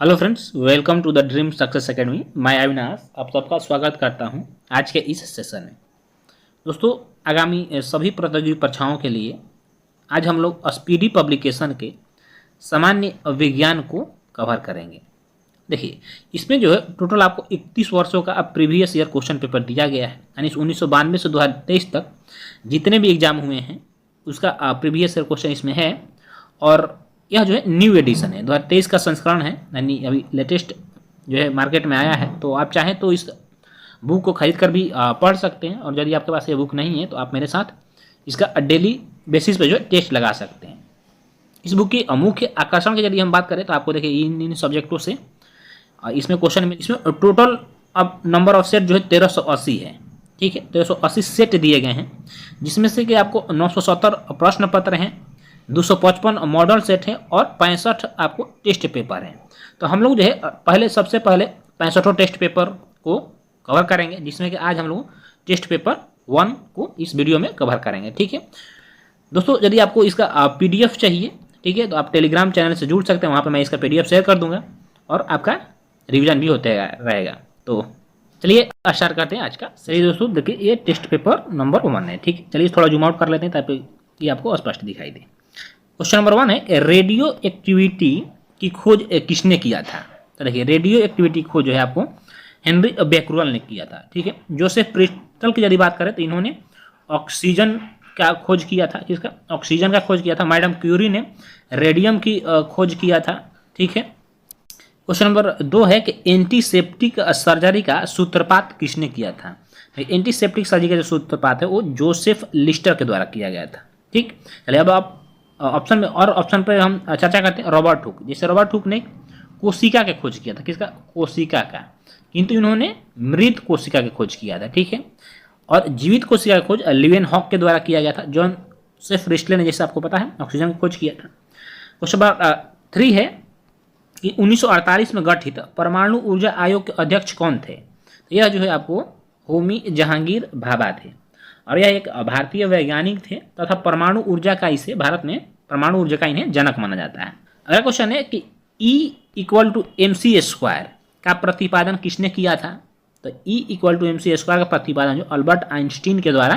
Hello friends, welcome to the dream success academy. मैं अविनाश आप सबका स्वागत करता हूं आज के इस सेशन में। दोस्तों, आगामी सभी प्रतियोगी परीक्षाओं के लिए आज हम लोग स्पीडी पब्लिकेशन के सामान्य विज्ञान को कवर करेंगे। देखिए, इसमें जो है टोटल आपको 31 वर्षों का अब प्रीवियस ईयर क्वेश्चन पेपर दिया गया है, यानी 1992 से 2023 तक जितने भी एग्जाम हुए हैं उसका प्रीवियस ईयर क्वेश्चन इसमें है। और यह जो है न्यू एडिशन है, 2023 का संस्करण है, यानी अभी लेटेस्ट जो है मार्केट में आया है। तो आप चाहें तो इस बुक को खरीद कर भी पढ़ सकते हैं, और यदि आपके पास ये बुक नहीं है तो आप मेरे साथ इसका डेली बेसिस पे जो है टेस्ट लगा सकते हैं। इस बुक की मुख्य आकर्षण की यदि हम बात करें तो आपको देखिए इन सब्जेक्टों से इसमें क्वेश्चन में इसमें टोटल अब नंबर ऑफ सेट जो है 1380 है। ठीक है, 1380 सेट दिए गए हैं, जिसमें से कि आपको 970 प्रश्न पत्र हैं, 255 मॉडल सेट है और 65 आपको टेस्ट पेपर हैं। तो हम लोग जो है सबसे पहले 65 टेस्ट पेपर को कवर करेंगे, जिसमें कि आज हम लोग टेस्ट पेपर 1 को इस वीडियो में कवर करेंगे। ठीक है दोस्तों, यदि आपको इसका PDF चाहिए, ठीक है, तो आप टेलीग्राम चैनल से जुड़ सकते हैं। वहाँ पर मैं इसका PDF शेयर कर दूंगा और आपका रिवीजन भी होते रहेगा। तो चलिए स्टार्ट करते हैं आज का। चलिए दोस्तों, देखिए ये टेस्ट पेपर नंबर 1 है। ठीक है, चलिए थोड़ा जूम आउट कर लेते हैं ताकि ये आपको स्पष्ट दिखाई दे। क्वेश्चन नंबर 1 है, रेडियो एक्टिविटी की खोज किसने किया था। तो देखिए, रेडियो एक्टिविटी की खोज जो है आपको हेनरी बेक्रुअल ने किया था। ठीक है, जोसेफ प्रिस्टल की यदि बात करें तो इन्होंने ऑक्सीजन का खोज किया था। किसका? ऑक्सीजन का खोज किया था। मैडम क्यूरी ने रेडियम की खोज किया था। ठीक है, क्वेश्चन नंबर 2 है कि एंटीसेप्टिक सर्जरी का सूत्रपात किसने किया था। एंटीसेप्टिक सर्जरी का जो सूत्रपात है वो जोसेफ लिस्टर के द्वारा किया गया था। ठीक, चलिए अब आप ऑप्शन में और ऑप्शन पर हम चर्चा करते हैं। रॉबर्ट हुक, जैसे रॉबर्ट हुक ने कोशिका का खोज किया था। किसका? कोशिका का, किंतु इन्होंने मृत कोशिका की खोज किया था। ठीक है, और जीवित कोशिका की खोज लिवेन हॉक के द्वारा किया गया था। जॉन सेफ रिस्टले ने, जैसे आपको पता है, ऑक्सीजन की खोज किया था। क्वेश्चन नंबर 3 है कि 1948 में गठित परमाणु ऊर्जा आयोग के अध्यक्ष कौन थे। तो यह जो है आपको होमी जहांगीर भाभा थे, और यह एक भारतीय वैज्ञानिक थे तथा परमाणु ऊर्जा का इसे भारत में परमाणु ऊर्जा का इन्हें जनक माना जाता है। अगला क्वेश्चन है कि E=mc² का प्रतिपादन किसने किया था। तो E=mc² का प्रतिपादन जो अल्बर्ट आइंस्टीन के द्वारा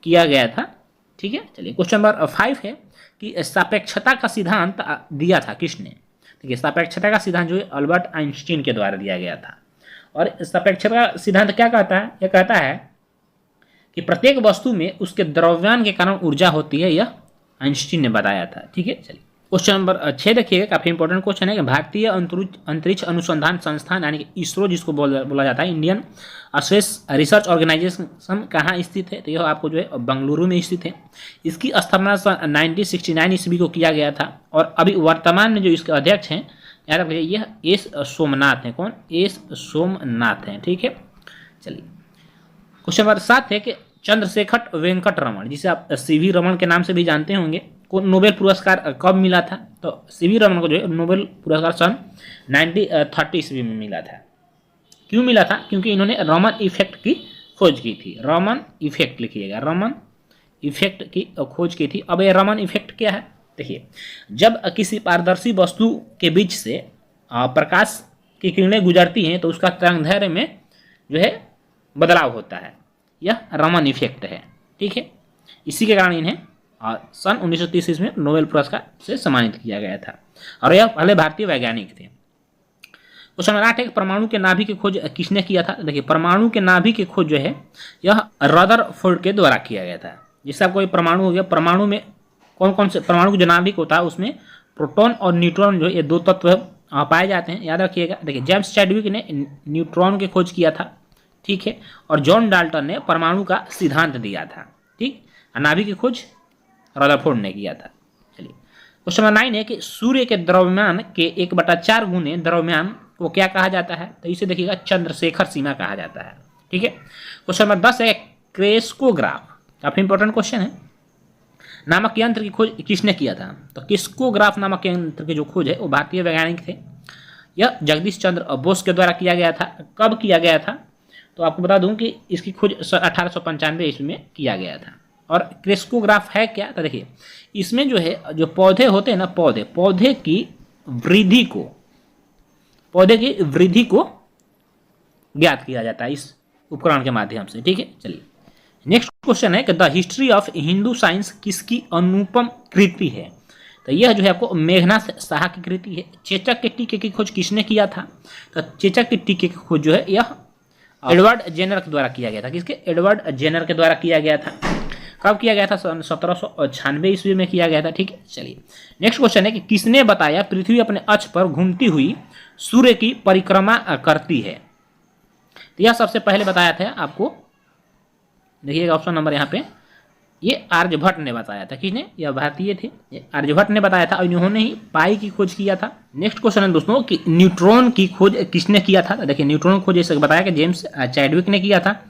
किया गया था। ठीक है, चलिए क्वेश्चन नंबर 5 है कि सापेक्षता का सिद्धांत दिया था किसने। देखिए, सापेक्षता का सिद्धांत जो है अल्बर्ट आइंस्टीन के द्वारा दिया गया था। और सापेक्षता का सिद्धांत क्या कहता है? यह कहता है कि प्रत्येक वस्तु में उसके द्रव्यमान के कारण ऊर्जा होती है, यह आइंस्टीन ने बताया था। ठीक है, चलिए क्वेश्चन नंबर 6 देखिएगा, काफी इंपॉर्टेंट क्वेश्चन है कि भारतीय अंतरिक्ष अनुसंधान संस्थान यानी कि इसरो जिसको बोला जाता है, इंडियन स्पेस रिसर्च ऑर्गेनाइजेशन, कहाँ स्थित है। तो यह आपको जो है बेंगलुरु में स्थित है। इसकी स्थापना 1969 ईस्वी को किया गया था, और अभी वर्तमान में जो इसके अध्यक्ष हैं, याद रखिए, यह एस सोमनाथ हैं। कौन? एस सोमनाथ हैं। ठीक है, चलिए क्वेश्चन नंबर 7 है कि चंद्रशेखर वेंकट रमन, जिसे आप CV रमन के नाम से भी जानते होंगे, को नोबेल पुरस्कार कब मिला था। तो CV रमन को जो है नोबेल पुरस्कार सन 1930 ईस्वी में मिला था। क्यों मिला था? क्योंकि इन्होंने रमन इफेक्ट की खोज की थी। रमन इफेक्ट लिखिएगा, रमन इफेक्ट की खोज की थी। अब ये रमन इफेक्ट क्या है? देखिए, जब किसी पारदर्शी वस्तु के बीच से प्रकाश की किरणें गुजरती हैं तो उसका तरंगदैर्घ्य में जो है बदलाव होता है, यह रमन इफेक्ट है। ठीक है, इसी के कारण इन्हें सन 1930 ईस्वी में नोबेल पुरस्कार से सम्मानित किया गया था, और यह पहले भारतीय वैज्ञानिक थे। क्वेश्चन नंबर 8 है, परमाणु के नाभि की खोज किसने किया था। देखिए, परमाणु के नाभि की खोज जो है यह रदरफोर्ड के द्वारा किया गया था। जिससे आपको परमाणु हो गया, परमाणु में कौन कौन से परमाणु का जो नाभिक होता है उसमें प्रोटॉन और न्यूट्रॉन जो ये 2 तत्व पाए जाते हैं, याद रखिएगा। देखिए, जेम्स चैडविक ने न्यूट्रॉन की खोज किया था। ठीक है, और जॉन डाल्टन ने परमाणु का सिद्धांत दिया था। ठीक, नाभिक की खोज रदरफोर्ड ने किया था। चलिए क्वेश्चन नंबर 9 है कि सूर्य के द्रव्यमान के 1/4 गुने द्रव्यमान को क्या कहा जाता है। तो इसे देखिएगा चंद्रशेखर सीमा कहा जाता है। ठीक है, क्वेश्चन नंबर 10 है, क्रेस्कोग्राफ, काफी इंपॉर्टेंट क्वेश्चन है, नामक यंत्र की खोज किसने किया था। तो क्रेस्कोग्राफ नामक यंत्र की जो खोज है वो भारतीय वैज्ञानिक थे। यह जगदीश चंद्र बोस के द्वारा किया गया था। कब किया गया था? तो आपको बता दूं कि इसकी खोज 1895 ईस्वी में किया गया था। और क्रेस्कोग्राफ है क्या? तो देखिए, इसमें जो है जो पौधे होते हैं ना, पौधे की वृद्धि को पौधे की वृद्धि को ज्ञात किया जाता है इस उपकरण के माध्यम से। ठीक है, चलिए नेक्स्ट क्वेश्चन है कि the history of Hindu science किसकी अनुपम कृति है? तो यह जो है आपको मेघनाथ साहा की कृति है। चेचक के टीके की खोज किसने किया था? तो चेचक के टीके की खोज जो है यह एडवर्ड जेनर के द्वारा किया गया था। किसके? एडवर्ड जेनर के द्वारा किया गया था। कब किया गया था? 1796 ईस्वी में किया गया था। ठीक है, चलिए नेक्स्ट क्वेश्चन है कि किसने बताया पृथ्वी अपने अक्ष पर घूमती हुई सूर्य की परिक्रमा करती है? तो यह सबसे पहले बताया था आपको, देखिएगा ऑप्शन नंबर यहाँ पे, ये आर्यभट्ट ने बताया था। किसने? यह भारतीय थे, आर्यभट्ट ने बताया था और इन्होंने ही पाई की खोज किया था। नेक्स्ट क्वेश्चन है दोस्तों कि न्यूट्रॉन की खोज किसने किया था? देखिए न्यूट्रॉन की खोज जैसे बताया कि जेम्स चैडविक ने किया था,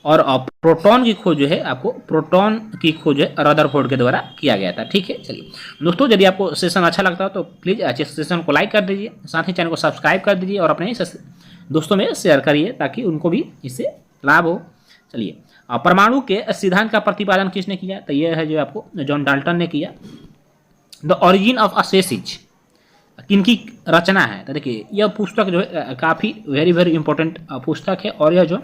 और प्रोटॉन की खोज जो है आपको, प्रोटॉन की खोज रदरफोर्ड के द्वारा किया गया था। ठीक है, चलिए दोस्तों यदि आपको सेशन अच्छा लगता हो तो प्लीज़ सेशन को लाइक कर दीजिए, साथ ही चैनल को सब्सक्राइब कर दीजिए और अपने दोस्तों में शेयर करिए ताकि उनको भी इससे लाभ हो। चलिए परमाणु के सिद्धांत का प्रतिपादन किसने किया? तो यह है जो आपको जॉन डाल्टन ने किया। The origin of a species किनकी रचना है? तो देखिए यह पुस्तक जो है काफ़ी वेरी इंपॉर्टेंट पुस्तक है और यह जो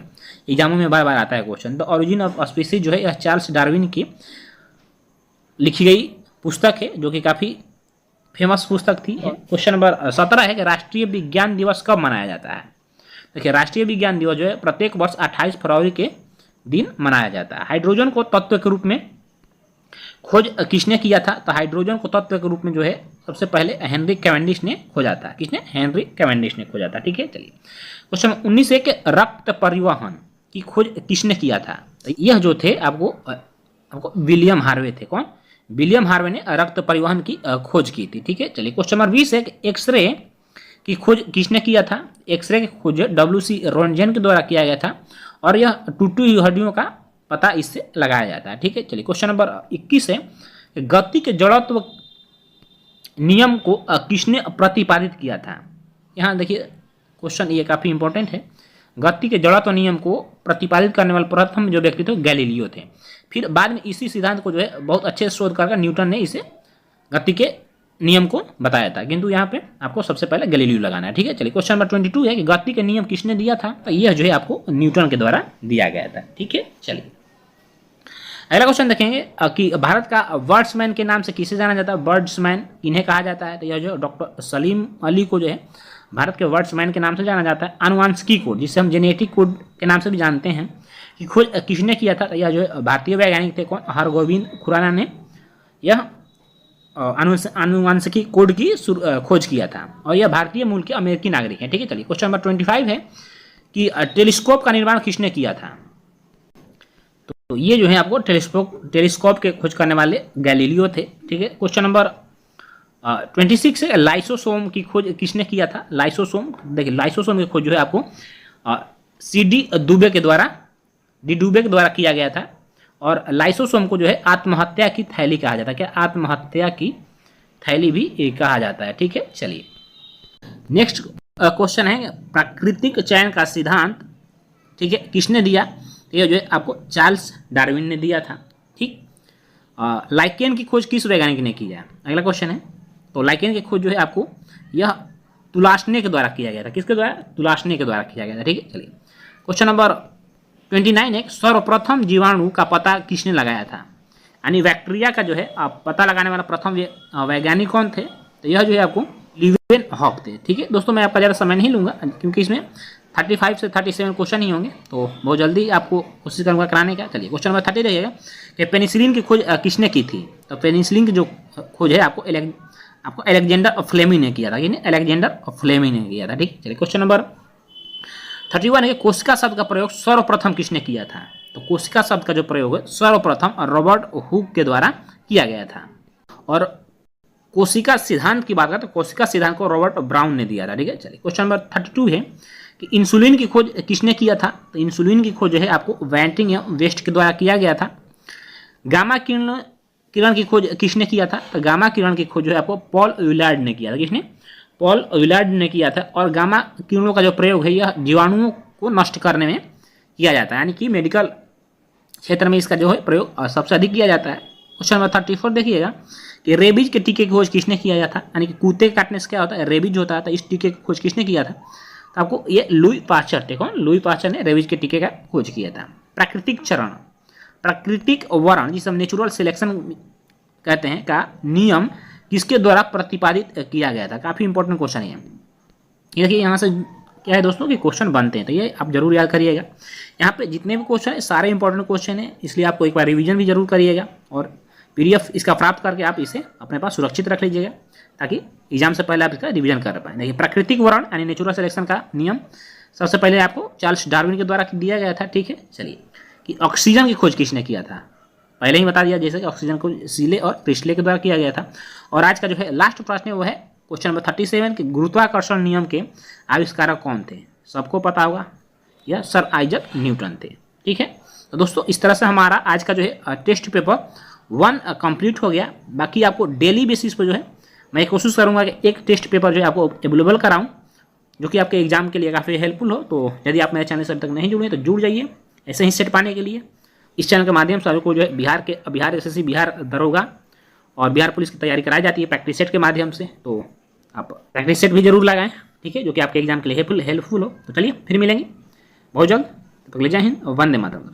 एग्जामों में बार बार आता है question. The origin of species जो है यह चार्ल्स डार्विन की लिखी गई पुस्तक है जो कि काफ़ी फेमस पुस्तक थी। क्वेश्चन नंबर 17 है कि राष्ट्रीय विज्ञान दिवस कब मनाया जाता है? देखिए राष्ट्रीय विज्ञान दिवस जो है प्रत्येक वर्ष 28 फरवरी के दिन मनाया जाता है। हाइड्रोजन को तत्व के रूप में खोज किसने किया था? तो हाइड्रोजन को तत्व के रूप में जो है सबसे पहले हेनरी कैवेंडिश ने खोजा था। किसने? हेनरी कैवेंडिश ने खोजा था। ठीक है, चलिए क्वेश्चन 19 है कि रक्त परिवहन की खोज किसने किया था? तो यह जो थे आपको विलियम हार्वे थे। कौन? विलियम हार्वे ने रक्त परिवहन की खोज की थी। ठीक है, चलिए क्वेश्चन नंबर 20 है कि एक्सरे की खोज किसने किया था? एक्सरे की खोज WC रोन्टगेन के द्वारा किया गया था और यह टूटी हुई हड्डियों का पता इससे लगाया जाता है। ठीक है, चलिए क्वेश्चन नंबर 21 है गति के जड़त्व नियम को किसने प्रतिपादित किया था? यहाँ देखिए क्वेश्चन ये काफ़ी इंपॉर्टेंट है। गति के जड़त्व नियम को प्रतिपादित करने वाले प्रथम जो व्यक्ति थे गैलीलियो थे। फिर बाद में इसी सिद्धांत को जो है बहुत अच्छे से शोध कर न्यूटन ने इसे गति के नियम को बताया था, किंतु यहाँ पे आपको सबसे पहले गैलीलियो लगाना है। ठीक है, चलिए क्वेश्चन नंबर 22 है कि गति के नियम किसने दिया था? तो यह जो है आपको न्यूटन के द्वारा दिया गया था। ठीक है, चलिए अगला क्वेश्चन देखेंगे कि भारत का बर्ड्समैन के नाम से किसे जाना जाता है? बर्ड्समैन इन्हें कहा जाता है। तो यह जो डॉक्टर सलीम अली को जो है भारत के बर्ड्समैन के नाम से जाना जाता है। आनुवांशिकी कोड जिसे हम जेनेटिक कोड के नाम से भी जानते हैं कि खोज किसने किया था? तो यह जो है भारतीय वैज्ञानिक थे। कौन? हरगोविंद खुराना ने यह आनुवांशिकी कोड की खोज किया था और यह भारतीय मूल के अमेरिकी नागरिक हैं। ठीक है, चलिए क्वेश्चन नंबर 25 है कि टेलीस्कोप का निर्माण किसने किया था? तो ये जो है आपको टेलीस्कोप के खोज करने वाले गैलीलियो थे। ठीक है, क्वेश्चन नंबर 26 है लाइसोसोम की खोज किसने किया था? लाइसोसोम, देखिए लाइसोसोम की खोज जो है आपको डी दुबे के द्वारा किया गया था और लाइसोसोम को जो है आत्महत्या की थैली कहा जाता है। क्या? आत्महत्या की थैली भी कहा जाता है। ठीक है, चलिए नेक्स्ट क्वेश्चन है प्राकृतिक चयन का सिद्धांत ठीक है किसने दिया? ये जो है आपको चार्ल्स डार्विन ने दिया था। ठीक, लाइकेन की खोज किस वैज्ञानिक ने की है? अगला क्वेश्चन है। तो लाइकेन की खोज जो है आपको यह तुलाशने के द्वारा किया गया था। किसके द्वारा? तुलाशने के द्वारा किया गया था। ठीक है, चलिए क्वेश्चन नंबर 29 है सर्वप्रथम जीवाणु का पता किसने लगाया था? यानी बैक्टीरिया का जो है आप पता लगाने वाला प्रथम वैज्ञानिक कौन थे? तो यह जो है आपको लीवेन हॉक थे। ठीक है दोस्तों, मैं आपका ज़्यादा समय नहीं लूँगा क्योंकि इसमें 35 से 37 क्वेश्चन ही होंगे, तो बहुत जल्दी आपको कोशिश करूँगा कराने का। चलिए क्वेश्चन नंबर 30 रहिएगा कि पेनिसिलिन की खोज किसने की थी? तो पेनिसिलिन की जो खोज है आपको अलेक्जेंडर फ्लेमिंग ने किया था। यानी अलेक्जेंडर फ्लेमिंग ने किया था। ठीक, चलिए क्वेश्चन नंबर 31 है कोशिका शब्द का प्रयोग सर्वप्रथम किसने किया था? तो कोशिका शब्द का जो प्रयोग है सर्वप्रथम रॉबर्ट हुक के द्वारा किया गया था। और कोशिका सिद्धांत की बात करें तो कोशिका सिद्धांत को रॉबर्ट ब्राउन ने दिया था। ठीक है, चलिए क्वेश्चन नंबर 32 है कि इंसुलिन की खोज किसने किया था? तो इंसुलिन की खोज जो है आपको वेंटिंग या वेस्ट के द्वारा किया गया था। गामा किरण की खोज किसने किया था? तो गामा किरण की खोज जो है आपको पॉल विलार्ड ने किया था। किसने? पॉल विलार्ड ने किया था। और गामा किरणों का जो प्रयोग है यह जीवाणुओं को नष्ट करने में किया जाता है, यानी कि मेडिकल क्षेत्र में इसका जो है प्रयोग सबसे अधिक किया जाता है। क्वेश्चन नंबर 34 देखिएगा कि रेबीज के टीके की खोज किसने किया था, यानी कि कुत्ते के काटने से क्या होता है, रेबीज होता है, इस टीके की खोज किसने किया था, तो आपको ये लुई पास्चर थे। कौन? लुई पास्चर ने रेबीज के टीके का खोज किया था। प्राकृतिक चरण, प्राकृतिक वर्ण जिसे हम नेचुरल सिलेक्शन कहते हैं का नियम किसके द्वारा प्रतिपादित किया गया था। काफी इंपॉर्टेंट क्वेश्चन है ये। देखिए यहाँ से क्या है दोस्तों कि क्वेश्चन बनते हैं, तो ये आप जरूर याद करिएगा। यहाँ पे जितने भी क्वेश्चन है सारे इंपॉर्टेंट क्वेश्चन है, इसलिए आपको एक बार रिवीजन भी जरूर करिएगा और पीडीएफ इसका प्राप्त करके आप इसे अपने पास सुरक्षित रख लीजिएगा ताकि एग्जाम से पहले आप इसका रिवीजन कर पाएं। देखिए प्राकृतिक वर्ण यानी नेचुरल सिलेक्शन का नियम सबसे पहले आपको चार्ल्स डार्विन के द्वारा दिया गया था। ठीक है, चलिए कि ऑक्सीजन की खोज किसने किया था, पहले ही बता दिया जैसे कि ऑक्सीजन को सीले और प्रिस्ले के द्वारा किया गया था। और आज का जो है लास्ट प्रश्न है वो है क्वेश्चन नंबर 37 के गुरुत्वाकर्षण नियम के आविष्कारक कौन थे। सबको पता होगा, यह सर आइजक न्यूटन थे। ठीक है, तो दोस्तों इस तरह से हमारा आज का जो है टेस्ट पेपर 1 कंप्लीट हो गया। बाकी आपको डेली बेसिस पर जो है मैं कोशिश करूंगा कि एक टेस्ट पेपर जो है आपको अवेलेबल कराऊं जो कि आपके एग्जाम के लिए काफ़ी हेल्पफुल हो। तो यदि आप मेरे चैनल से अभी तक नहीं जुड़े तो जुड़ जाइए ऐसे ही सेट पाने के लिए। इस चैनल के माध्यम से आपको जो है बिहार एसएससी, बिहार दरोगा और बिहार पुलिस की तैयारी कराई जाती है प्रैक्टिस सेट के माध्यम से। तो आप प्रैक्टिस सेट भी जरूर लगाएं, ठीक है, जो कि आपके एग्जाम के लिए हेल्पफुल हो। तो चलिए फिर मिलेंगे बहुत जल्द, तब तक ले जय हिंद और वंदे मातरम।